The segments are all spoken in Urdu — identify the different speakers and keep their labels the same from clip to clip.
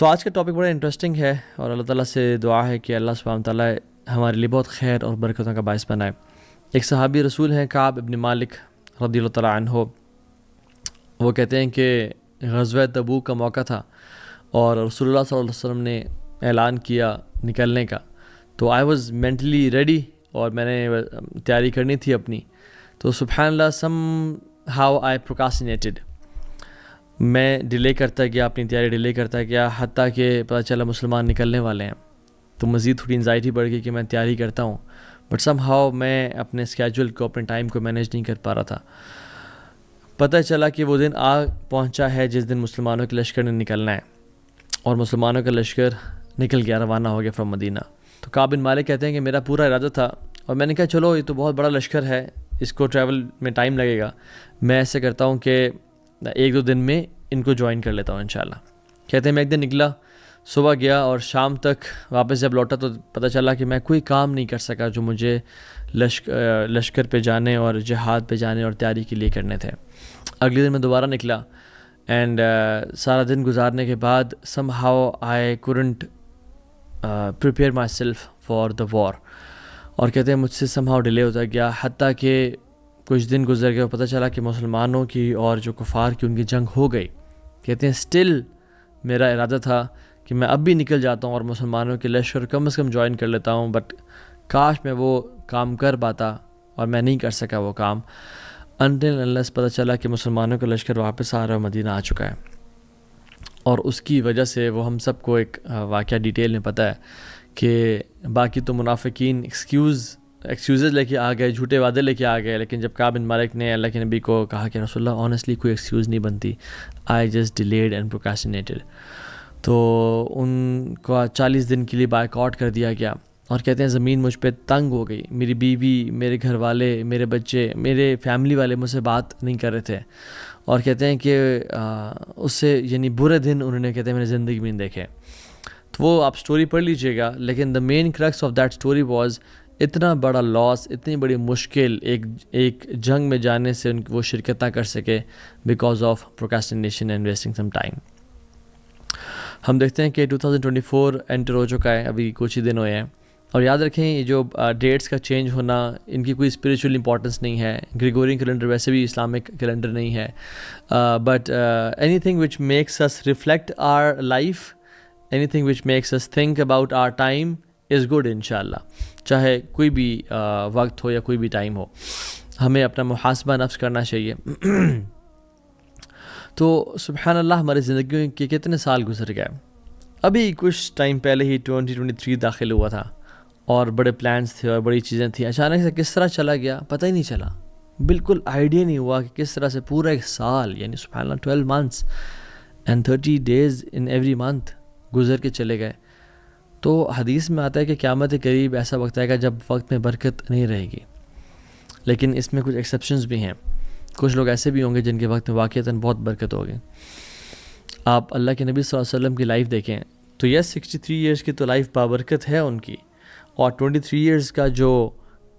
Speaker 1: آج کا ٹاپک بڑا انٹرسٹنگ ہے اور اللہ تعالیٰ سے دعا ہے کہ اللہ سبحانہ تعالیٰ ہمارے لیے بہت خیر اور برکتوں کا باعث بنائے۔ ایک صحابی رسول ہیں کعب ابن مالک رضی اللہ تعالیٰ عنہ، وہ کہتے ہیں کہ غزوہ تبوک کا موقع تھا اور رسول اللہ صلی اللہ علیہ وسلم نے اعلان کیا نکلنے کا، تو آئی واز مینٹلی ریڈی اور میں نے تیاری کرنی تھی اپنی، تو سبحان اللہ سم ہاؤ آئی پروکاسٹینیٹڈ، میں ڈیلے کرتا گیا، اپنی تیاری ڈیلے کرتا گیا، حتیٰ کہ پتہ چلا مسلمان نکلنے والے ہیں، تو مزید تھوڑی انزائٹی بڑھ گئی کہ میں تیاری کرتا ہوں، بٹ سم ہاؤ میں اپنے اسکیجول کو، اپنے ٹائم کو مینیج نہیں کر پا رہا تھا۔ پتہ چلا کہ وہ دن پہنچا ہے جس دن مسلمانوں کے لشکر نے نکلنا ہے، اور مسلمانوں کا لشکر نکل گیا، روانہ ہو گیا فرام مدینہ۔ تو کعب بن مالک کہتے ہیں کہ میرا پورا ارادہ تھا اور میں نے کہا چلو یہ تو بہت بڑا لشکر ہے، اس کو ٹریول میں ٹائم لگے گا، میں ایسے کرتا ہوں کہ ایک دو دن میں ان کو جوائن کر لیتا ہوں انشاءاللہ۔ کہتے ہیں میں ایک دن نکلا، صبح گیا اور شام تک واپس جب لوٹا تو پتہ چلا کہ میں کوئی کام نہیں کر سکا جو مجھے لشکر پہ جانے اور جہاد پہ جانے اور تیاری کے لیے کرنے تھے۔ اگلے دن میں دوبارہ نکلا اینڈ سارا دن گزارنے کے بعد some how I couldn't prepare myself for the war، اور کہتے ہیں مجھ سے سم ہاؤ ڈیلے ہوتا گیا، حتیٰ کہ کچھ دن گزر گئے اور پتہ چلا کہ مسلمانوں کی اور جو کفار کی ان کی جنگ ہو گئی۔ کہتے ہیں سٹل میرا ارادہ تھا کہ میں اب بھی نکل جاتا ہوں اور مسلمانوں کے لشکر کم از کم جوائن کر لیتا ہوں، بٹ کاش میں وہ کام کر پاتا اور میں نہیں کر سکا وہ کام، until unless پتہ چلا کہ مسلمانوں کا لشکر واپس آ رہا ہے، مدینہ آ چکا ہے۔ اور اس کی وجہ سے وہ ہم سب کو ایک واقعہ ڈیٹیل میں پتہ ہے کہ باقی تو منافقین ایکسکیوزز لے کے آ گئے، جھوٹے وعدے لے کے آ گئے، لیکن جب کعب بن مالک نے اللہ کے نبی کو کہا کہ رسول اللہ آنیسٹلی کوئی ایکسکیوز نہیں بنتی، آئی جسٹ ڈیلیڈ اینڈ پروکاسٹینیٹڈ، تو ان کو 40 دن کے لیے بائیکاٹ کر دیا گیا۔ اور کہتے ہیں زمین مجھ پہ تنگ ہو گئی، میری بیوی، میرے گھر والے، میرے بچے، میرے فیملی والے مجھ سے بات نہیں کر رہے تھے، اور کہتے ہیں کہ اس سے یعنی برے دن انہوں نے کہتے ہیں میں نے زندگی میں نہیں دیکھے۔ تو وہ آپ سٹوری پڑھ لیجئے گا، لیکن the main crux of that story was اتنا بڑا لاس، اتنی بڑی مشکل ایک جنگ میں جانے سے وہ شرکت نہ کر سکے because of procrastination and wasting some time. ہم دیکھتے ہیں کہ 2024 انٹر ہو چکا ہے، ابھی کچھ ہی دن ہوئے ہیں، اور یاد رکھیں یہ جو ڈیٹس کا چینج ہونا ان کی کوئی اسپریچول امپورٹنس نہیں ہے، گریگورین کیلنڈر ویسے بھی اسلامک کیلنڈر نہیں ہے، but anything which makes us reflect our life, anything which makes us think about our time is good انشاءاللہ، چاہے کوئی بھی وقت ہو یا کوئی بھی ٹائم ہو، ہمیں اپنا محاسبہ نفس کرنا چاہیے۔ تو سبحان اللہ ہماری زندگیوں کے کتنے سال گزر گئے، ابھی کچھ ٹائم پہلے ہی 2023 داخل ہوا تھا اور بڑے پلانس تھے اور بڑی چیزیں تھیں، اچانک سے کس طرح چلا گیا پتہ ہی نہیں چلا، بالکل آئیڈیا نہیں ہوا کہ کس طرح سے پورا ایک سال یعنی سبحان اللہ 12 months and 30 days in every month گزر کے چلے گئے۔ تو حدیث میں آتا ہے کہ قیامت کے قریب ایسا وقت آئے گا جب وقت میں برکت نہیں رہے گی، لیکن اس میں کچھ ایکسیپشنز بھی ہیں، کچھ لوگ ایسے بھی ہوں گے جن کے وقت میں واقعتاً بہت برکت ہوگی۔ آپ اللہ کے نبی صلی اللہ علیہ وسلم کی لائف دیکھیں تو یس 63 ایئرس کی تو لائف بابرکت ہے ان کی، اور 23 ایئرس کا جو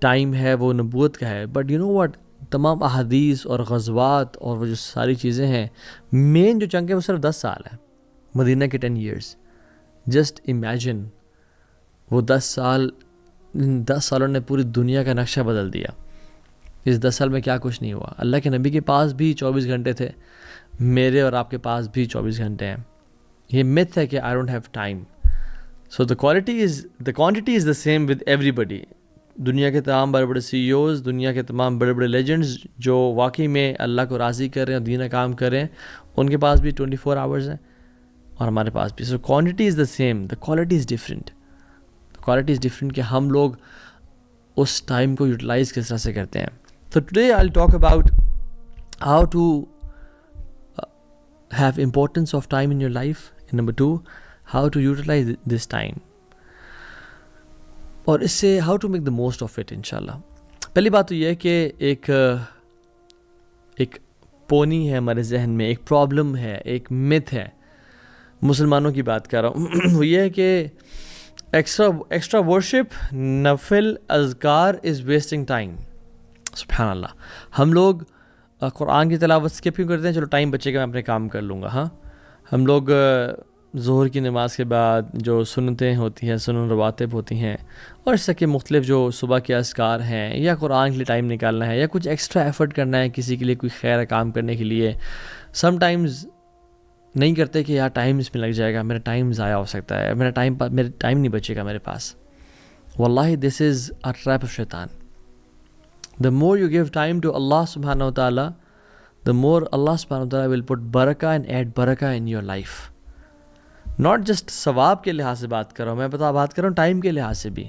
Speaker 1: ٹائم ہے وہ نبوت کا ہے، بٹ یو نو واٹ، تمام احادیث اور غزوات اور وہ جو ساری چیزیں ہیں، مین جو چنک ہے وہ صرف 10 سال ہے، مدینہ کے 10 ایئرس۔ جسٹ امیجن وہ 10 سالوں نے پوری دنیا کا نقشہ بدل دیا۔ اس 10 سال میں کیا کچھ نہیں ہوا، اللہ کے نبی کے پاس بھی 24 گھنٹے تھے، میرے اور آپ کے پاس بھی 24 گھنٹے ہیں۔ یہ myth ہے کہ I don't have time. So the quantity is the same with everybody. دنیا کے تمام بڑے بڑے CEOs، دنیا کے تمام بڑے بڑے لیجنڈز جو واقعی میں اللہ کو راضی کر رہے ہیں اور دین کام کر رہے ہیں، ان کے پاس بھی 24 hours ہیں اور ہمارے پاس بھی۔ So quantity is the same, the quality is different. The quality is different کہ ہم لوگ اس ٹائم کو یوٹیلائز کس طرح سے کرتے ہیں۔ So today I'll talk about how to have importance of time in your life, and number 2, how to utilize this time, اور اس سے how to make the most of it انشاءاللہ۔ پہلی بات تو یہ ہے کہ ایک پونی ہے ہمارے ذہن میں، ایک پرابلم ہے، ایک myth ہے، مسلمانوں کی بات کر رہا ہوں، وہ یہ ہے کہ ایکسٹرا ورشپ، نفل اذکار از ویسٹنگ ٹائم۔ سبحان اللہ، ہم لوگ قرآن کی تلاوت اسکپ کیوں کرتے ہیں؟ چلو ٹائم بچے گا میں اپنے کام کر لوں گا، ہاں ہم لوگ ظہر کی نماز کے بعد جو سنتیں ہوتی ہیں، سنن رواتب ہوتی ہیں، اور اس طرح کے مختلف جو صبح کے اذکار ہیں، یا قرآن کے لیے ٹائم نکالنا ہے، یا کچھ ایکسٹرا ایفرٹ کرنا ہے کسی کے لیے، کوئی خیر کام کرنے کے لیے، سم ٹائمز نہیں کرتے کہ یار ٹائم اس میں لگ جائے گا، میرا ٹائم ضائع ہو سکتا ہے، میرا ٹائم نہیں بچے گا میرے پاس. واللہ دس از اے ٹریپ آف شیطان. The more you give time to Allah subhanahu wa ta'ala, the more Allah subhanahu wa ta'ala will put barakah and add barakah in your life. Not just ثواب کے لحاظ سے بات کر رہا ہوں میں، بات کر رہا ہوں ٹائم کے لحاظ سے بھی.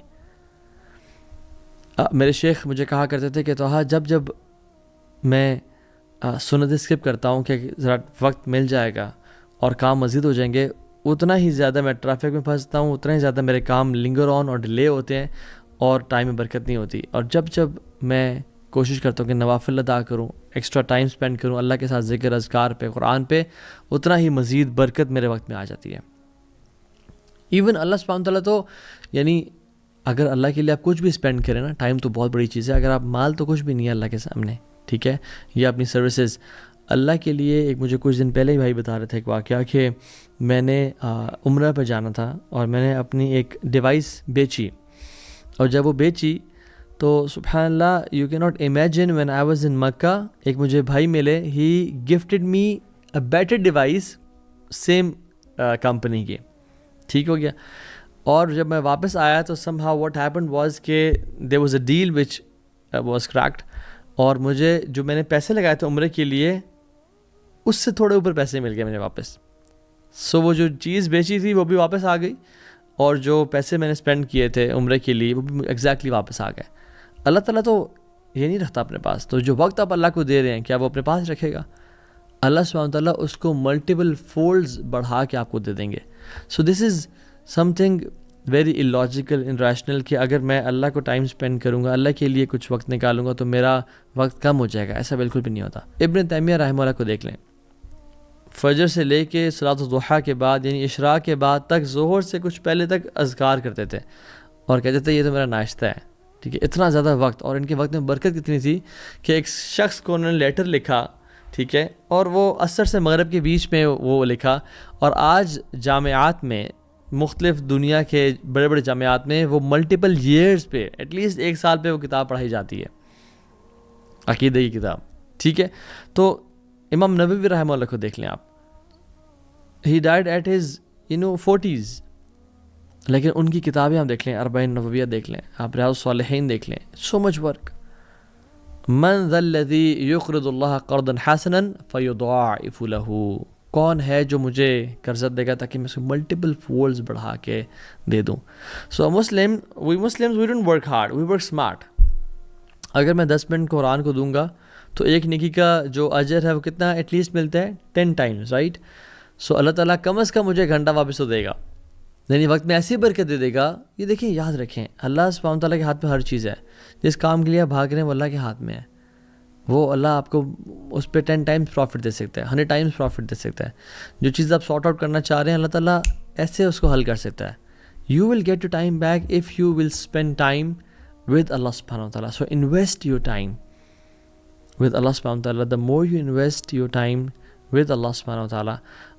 Speaker 1: میرے شیخ مجھے کہا کرتے تھے کہ توہا جب میں سنت اسکپ کرتا ہوں کہ ذرا وقت مل جائے گا اور کام مزید ہو جائیں گے، اتنا ہی زیادہ میں ٹریفک میں پھنستا ہوں، اتنا ہی زیادہ میرے کام لنگر آن اور ڈیلے ہوتے ہیں اور ٹائم میں برکت نہیں ہوتی. اور جب میں کوشش کرتا ہوں کہ نوافل ادا کروں، ایکسٹرا ٹائم سپینڈ کروں اللہ کے ساتھ ذکر اذکار پہ، قرآن پہ، اتنا ہی مزید برکت میرے وقت میں آ جاتی ہے. ایون اللہ سبحانہ تعالیٰ تو یعنی اگر اللہ کے لیے آپ کچھ بھی سپینڈ کریں نا، ٹائم تو بہت بڑی چیز ہے. اگر آپ مال تو کچھ بھی نہیں ہے اللہ کے سامنے، ٹھیک ہے، یا اپنی سروسز اللہ کے لیے. ایک مجھے کچھ دن پہلے ہی بھائی بتا رہے تھے ایک واقعہ کہ میں نے عمرہ پہ جانا تھا اور میں نے اپنی ایک ڈیوائس بیچی، اور جب وہ بیچی تو سبحان اللہ you can not imagine when I was in Mecca, ایک مجھے بھائی ملے، he gifted me a better device same company کی. ٹھیک ہو گیا. اور جب میں واپس آیا تو somehow what happened was کہ there was a deal which was cracked, اور مجھے جو میں نے پیسے لگائے تھے عمرے کے لیے اس سے تھوڑے اوپر پیسے مل گئے مجھے واپس. سو وہ جو چیز بیچی تھی وہ بھی واپس آ گئی، اور جو پیسے میں نے اسپینڈ کیے تھے عمرے کے لیے وہ بھی ایگزیکٹلی واپس آ گئے. اللہ تعالیٰ تو یہ نہیں رکھتا اپنے پاس، تو جو وقت آپ اللہ کو دے رہے ہیں کیا وہ اپنے پاس رکھے گا؟ اللہ سبحانہ تعالیٰ اس کو ملٹیپل فولڈز بڑھا کے آپ کو دے دیں گے. So this is something very illogical and irrational کہ اگر میں اللہ کو ٹائم اسپینڈ کروں گا، اللہ کے لیے کچھ وقت نکالوں گا تو میرا وقت کم ہو جائے گا. ایسا بالکل بھی نہیں ہوتا. ابن تیمیہ رحمہ اللہ کو دیکھ لیں، فجر سے لے کے صلاۃ الضحیٰ کے بعد یعنی اشراق کے بعد تک، ظہر سے کچھ پہلے تک اذکار کرتے تھے اور کہتے تھے یہ تو میرا ناشتہ ہے. ٹھیک ہے، اتنا زیادہ وقت، اور ان کے وقت میں برکت کتنی تھی کہ ایک شخص کو انہوں نے لیٹر لکھا، ٹھیک ہے، اور وہ عصر سے مغرب کے بیچ میں وہ لکھا. اور آج جامعات میں، مختلف دنیا کے بڑے بڑے جامعات میں وہ ملٹیپل ایئرز پہ، ایٹ لیسٹ 1 سال پہ وہ کتاب پڑھائی جاتی ہے، عقیدہ کی کتاب. ٹھیک ہے، تو امام نووی رحمہ اللہ کو دیکھ لیں آپ، ہی ڈائڈ ایٹ ہز 40s، لیکن ان کی کتابیں آپ دیکھ لیں، 40 نوویہ دیکھ لیں، آپ ریاض الصالحین دیکھ لیں، سو مچ ورک. من ذا الذی یقرض اللہ قرضا حسنا فیضاعف له، کون ہے جو مجھے قرض دے گا تاکہ میں اس کو ملٹیپل فولڈز بڑھا کے دے دوں. So we Muslims we don't work hard, we work smart. اگر میں 10 منٹ قرآن کو دوں گا تو ایک نیکی کا جو اجر ہے وہ کتنا ایٹ لیسٹ ملتا ہے 10 ٹائمز، رائٹ. سو اللہ تعالیٰ کم از کم مجھے گھنٹہ واپس تو دے گا، یعنی وقت میں ایسی برکت دے گا. یہ دیکھیں، یاد رکھیں، اللہ سبحانہ تعالیٰ کے ہاتھ میں ہر چیز ہے. جس کام کے لیے آپ بھاگ رہے ہیں وہ اللہ کے ہاتھ میں ہے. وہ اللہ آپ کو اس پہ 10 ٹائمز پروفٹ دے سکتا ہے، 100 ٹائمز پروفٹ دے سکتا ہے. جو چیز آپ سارٹ آؤٹ کرنا چاہ رہے ہیں اللہ تعالیٰ ایسے اس کو حل کر سکتا ہے. You will get your time back if you will spend time with اللہ سبحانہ و تعالیٰ. So invest your time with اللہ سبحانہ و تعالیٰ. The more you invest your time with اللہ سبحانہ و تعالیٰ،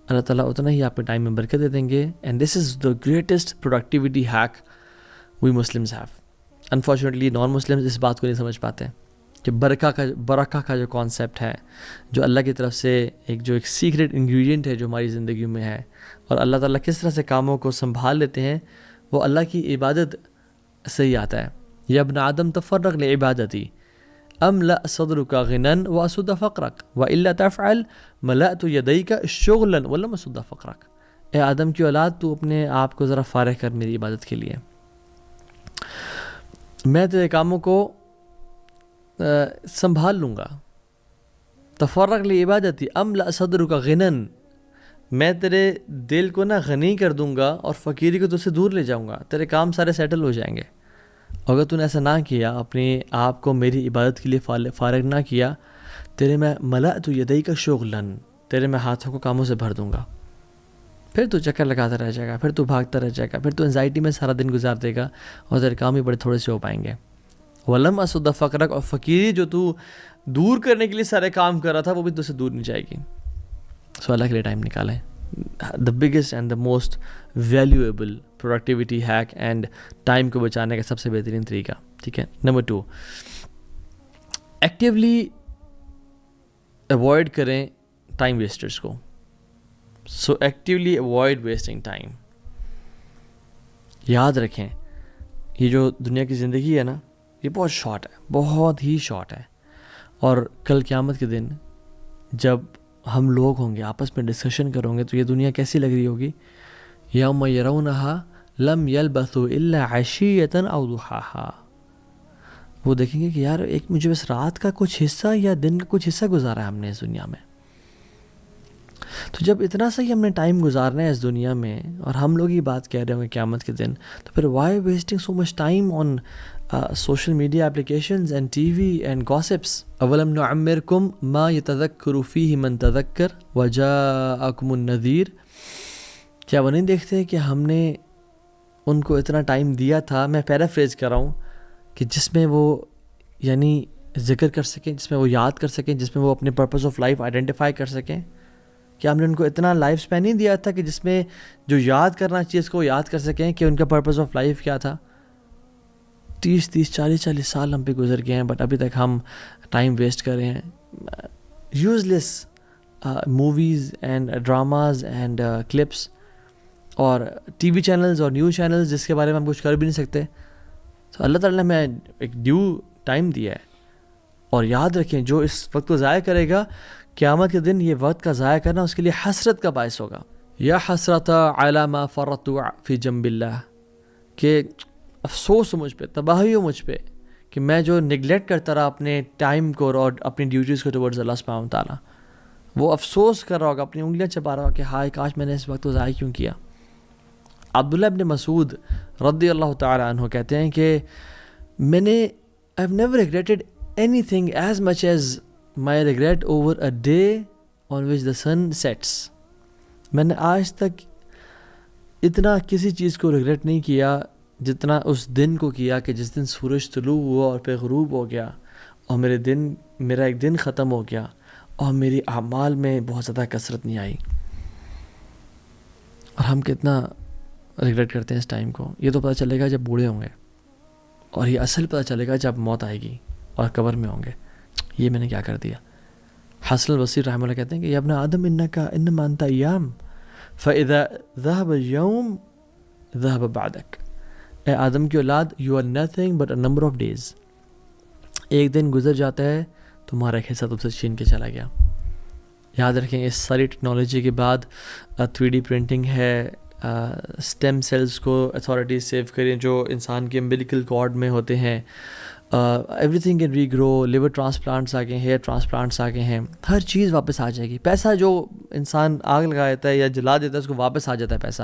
Speaker 1: اللہ تعالیٰ اتنا ہی آپ کے ٹائم میں برکت دے دیں گے. And this is the greatest productivity hack we Muslims have. Unfortunately non Muslims اس بات کو نہیں سمجھ پاتے کہ برکہ کا جو کانسیپٹ ہے، جو اللہ کی طرف سے ایک سیکرٹ انگریڈینٹ ہے جو ہماری زندگی میں ہے، اور اللہ تعالیٰ کس طرح سے کاموں کو سنبھال لیتے ہیں، وہ اللہ کی عبادت سے ہی آتا ہے. یا ابن آدم تفرغ لعبادتی املأ صدرک غنا واسد فقرک والا تفعل ملأت یدیک شغلا ولم اسد فقرک. اے آدم کی اولاد، تو اپنے آپ کو ذرا فارغ کر میری عبادت کے لیے، میں تیرے کاموں کو سنبھال لوں گا. تفرغ لعبادتی املأ صدرک غنا، میں تیرے دل کو نا غنی کر دوں گا اور فقیری کو تجھ سے دور لے جاؤں گا، تیرے کام سارے سیٹل ہو جائیں گے. اگر تو نے ایسا نہ کیا، اپنے آپ کو میری عبادت کے لیے فارغ نہ کیا، تیرے میں ملأت یدیک شغلا، تیرے میں ہاتھوں کو کاموں سے بھر دوں گا. پھر تو چکر لگاتا رہ جائے گا، پھر تو بھاگتا رہ جائے گا، پھر تو انزائٹی میں سارا دن گزار دے گا اور تیرے کام ہی بڑے تھوڑے سے ہو پائیں گے. ولم اسد فقرک، اور فقیری جو تو دور کرنے کے لیے سارے کام کر رہا تھا وہ بھی تجھ سے دور نہیں جائے گی. سو اللہ کے لیے ٹائم نکالیں. The biggest and the most valuable productivity hack and time کو بچانے کا سب سے بہترین طریقہ. ٹھیک ہے. نمبر 2, ایکٹیولی اوائڈ کریں ٹائم ویسٹرس کو. سو ایکٹیولی اوائڈ ویسٹنگ ٹائم. یاد رکھیں یہ جو دنیا کی زندگی ہے نا, یہ بہت شارٹ ہے, بہت ہی شارٹ ہے. اور کل قیامت کے دن جب ہم لوگ ہوں گے آپس میں ڈسکشن کروں گے تو یہ دنیا کیسی لگ رہی ہوگی. یوم یرونہا لم یلبثوا الا عشیۃ او ضحاہا. وہ دیکھیں گے کہ یار ایک مجھے بس رات کا کچھ حصہ یا دن کا کچھ حصہ گزارا ہے ہم نے اس دنیا میں. تو جب اتنا سا ہی ہم نے ٹائم گزارنا ہے اس دنیا میں اور ہم لوگ یہ بات کہہ رہے ہوں گے قیامت کے دن, تو پھر why wasting so much time on social media applications and TV and gossips. اولم نعمرکم ما یتذکر فیہ من تذکر وجاءکم النذیر. کیا وہ نہیں دیکھتے کہ ہم نے ان کو اتنا ٹائم دیا تھا, میں پیرافریز کر رہا ہوں, کہ جس میں وہ یعنی ذکر کر سکیں, جس میں وہ یاد کر سکیں, جس میں وہ اپنے پرپز آف لائف آئیڈینٹیفائی کر سکیں. کہ ہم نے ان کو اتنا لائف اسپین نہیں دیا تھا کہ جس میں جو یاد کرنا چیز کو یاد کر سکیں کہ ان کا پرپز آف لائف کیا تھا. 30-40 سال ہم پہ گزر گئے ہیں, بٹ ابھی تک ہم ٹائم ویسٹ کر رہے ہیں useless movies and dramas and clips اور ٹی وی چینلز اور نیوز چینلز جس کے بارے میں ہم کچھ کر بھی نہیں سکتے. تو اللہ تعالیٰ نے ہمیں ایک ڈیو ٹائم دیا ہے. اور یاد رکھیں جو اس وقت کو ضائع کرے گا قیامت کے دن یہ وقت کا ضائع کرنا اس کے لیے حسرت کا باعث ہوگا. یا حسرت علی ما فرطت فی جنب اللہ, کہ افسوس ہو مجھ پہ, تباہی ہو مجھ پہ کہ میں جو نگلیکٹ کرتا رہا اپنے ٹائم کو اور اپنی ڈیوٹیز کو ٹورڈز اللہ سبحانہ و تعالیٰ. وہ افسوس کر رہا ہوگا, اپنی انگلیاں چبا رہا ہوگا کہ ہائے کاش میں نے اس وقت کو ضائع کیوں کیا. عبداللہ ابن مسعود رضی اللہ تعالیٰ عنہ کہتے ہیں کہ میں نے I've never regretted anything as much as my regret over a day on which the sun sets. میں نے آج تک اتنا کسی چیز کو ریگریٹ نہیں کیا جتنا اس دن کو کیا کہ جس دن سورج طلوع ہوا اور پھر غروب ہو گیا اور میرا ایک دن ختم ہو گیا اور میری اعمال میں بہت زیادہ کثرت نہیں آئی. اور ہم کتنا ریگریٹ کرتے ہیں اس ٹائم کو. یہ تو پتہ چلے گا جب بوڑھے ہوں گے, اور یہ اصل پتہ چلے گا جب موت آئے گی اور قبر میں ہوں گے, یہ میں نے کیا کر دیا. حسن البصری رحمہ اللہ کہتے ہیں کہ یا ابن آدم انما انت ایام فاذا ذهب اليوم ذهب بعدك. اے آدم کی اولاد, you are nothing but a number of days. ایک دن گزر جاتا ہے تمہارا ایک حصہ تم سے چھین کے چلا گیا. یاد رکھیں اس ساری ٹیکنالوجی کے بعد 3D پرنٹنگ ہے, اسٹیم سیلز کو اتھارٹیز سیو کریں جو انسان کے امبلیکل کارڈ میں ہوتے ہیں. Everything can regrow, liver transplants آ گئے ہیں, ہیئر ٹرانسپلانٹس آ گئے ہیں, ہر چیز واپس آ جائے گی. پیسہ جو انسان آگ لگا دیتا ہے یا جلا دیتا ہے اس کو واپس آ جاتا ہے پیسہ,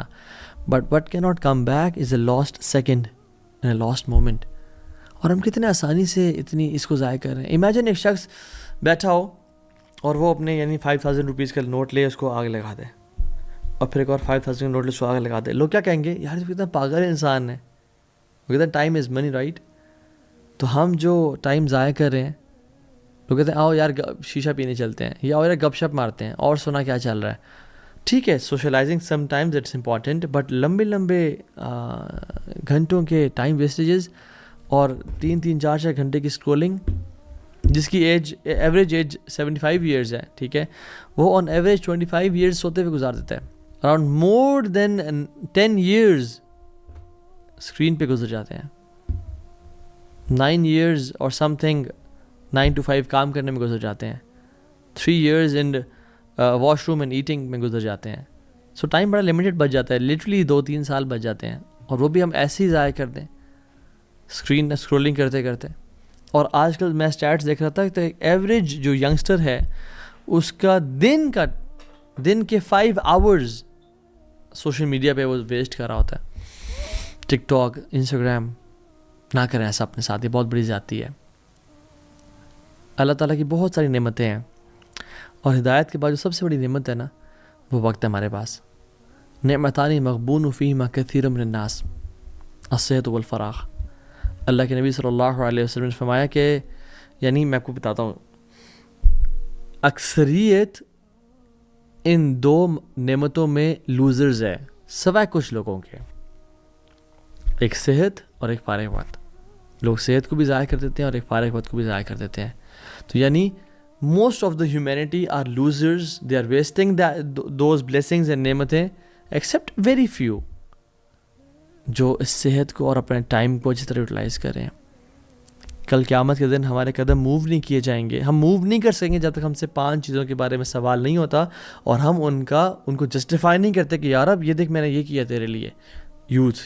Speaker 1: but what can not come back is a last second and a last moment. اور ہم کتنے آسانی سے اتنی اس کو ضائع کر رہے ہیں. امیجن ایک شخص بیٹھا ہو اور وہ اپنے یعنی 5000 روپیز کا نوٹ لے, اس کو آگ لگا دے, اور پھر ایک اور 5000 کا نوٹ لے, اس کو آگ لگا دے. لوگ کیا کہیں گے, یار کتنا پاگل انسان ہے, وہ کہتے ہیں ٹائم از منی رائٹ. تو ہم جو ٹائم ضائع کر رہے ہیں, لوگ کہتے ہیں آؤ یار شیشہ پینے چلتے ہیں, یا آؤ یار گپ شپ مارتے ہیں, اور سنا کیا چل رہا ہے. ٹھیک ہے, socialising sometimes it's important, but لمبے گھنٹوں کے ٹائم ویسٹیجز اور 3-4 گھنٹے کی اسکرولنگ, جس کی ایوریج ایج 75 ایئرز ہے, ٹھیک ہے, وہ آن ایوریج 25 ایئرز سوتے ہوئے گزار دیتا ہے. اراؤنڈ مور دین 10 ایئرز اسکرین پہ گزر جاتے ہیں. 9 ایئرز اور سم تھنگ 9 to 5 کام کرنے میں گزر جاتے ہیں. 3 years in wash room and eating میں گزر جاتے ہیں. سو ٹائم بڑا لمیٹڈ بچ جاتا ہے, لٹرلی 2-3 سال بچ جاتے ہیں, اور وہ بھی ہم ایسے ہی ضائع کر دیں اسکرولنگ کرتے کرتے. اور آج کل میں اسٹیٹس دیکھ رہا تھا کہ ایوریج جو ینگسٹر ہے اس کا دن کے 5 آورز سوشل میڈیا پہ وہ ویسٹ کر رہا ہوتا ہے. ٹک ٹاک, انسٹاگرام, نہ کریں ایسا اپنے ساتھ, یہ بہت بڑی زیادتی ہے. اللہ تعالیٰ کی بہت ساری نعمتیں ہیں, اور ہدایت کے بعد جو سب سے بڑی نعمت ہے نا, وہ وقت ہے ہمارے پاس. نعمتانی مغبون فیہما کثیر من الناس الصحت والفراغ. اللہ کے نبی صلی اللہ علیہ وسلم نے فرمایا کہ یعنی میں آپ کو بتاتا ہوں, اکثریت ان دو نعمتوں میں لوزرز ہے سوائے کچھ لوگوں کے. ایک صحت اور ایک فارغ وقت. لوگ صحت کو بھی ضائع کر دیتے ہیں اور ایک فارغ وقت کو بھی ضائع کر دیتے ہیں. تو یعنی most of the humanity are losers, they are wasting those blessings and نعمتیں ایکسیپٹ ویری فیو جو اس صحت کو اور اپنے ٹائم کو اچھی طرح یوٹیلائز کریں. کل قیامت کے دن ہمارے قدم موو نہیں کیے جائیں گے. ہم موو نہیں کر سکیں گے جب تک ہم سے 5 چیزوں کے بارے میں سوال نہیں ہوتا اور ہم ان کو جسٹیفائی نہیں کرتے کہ یار اب یہ دیکھ میں نے یہ کیا تیرے لیے. یوتھ,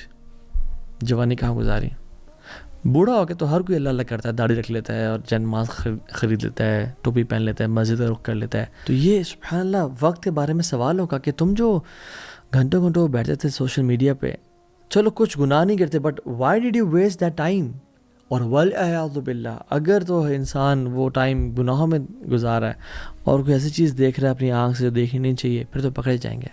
Speaker 1: جوانی کہاں گزاری. بوڑھا ہو کے تو ہر کوئی اللہ اللہ کرتا ہے, داڑھی رکھ لیتا ہے اور جنماز خرید لیتا ہے, ٹوپی پہن لیتا ہے, مسجد کا رخ کر لیتا ہے. تو یہ سبحان اللہ وقت کے بارے میں سوال ہوگا کہ تم جو گھنٹوں گھنٹوں بیٹھتے تھے سوشل میڈیا پہ, چلو کچھ گناہ نہیں کرتے, but why did you waste that time? اور والعیاذ باللہ اگر تو انسان وہ ٹائم گناہوں میں گزارا ہے اور کوئی ایسی چیز دیکھ رہا ہے اپنی آنکھ سے جو دیکھنی نہیں چاہیے, پھر تو پکڑے جائیں گے.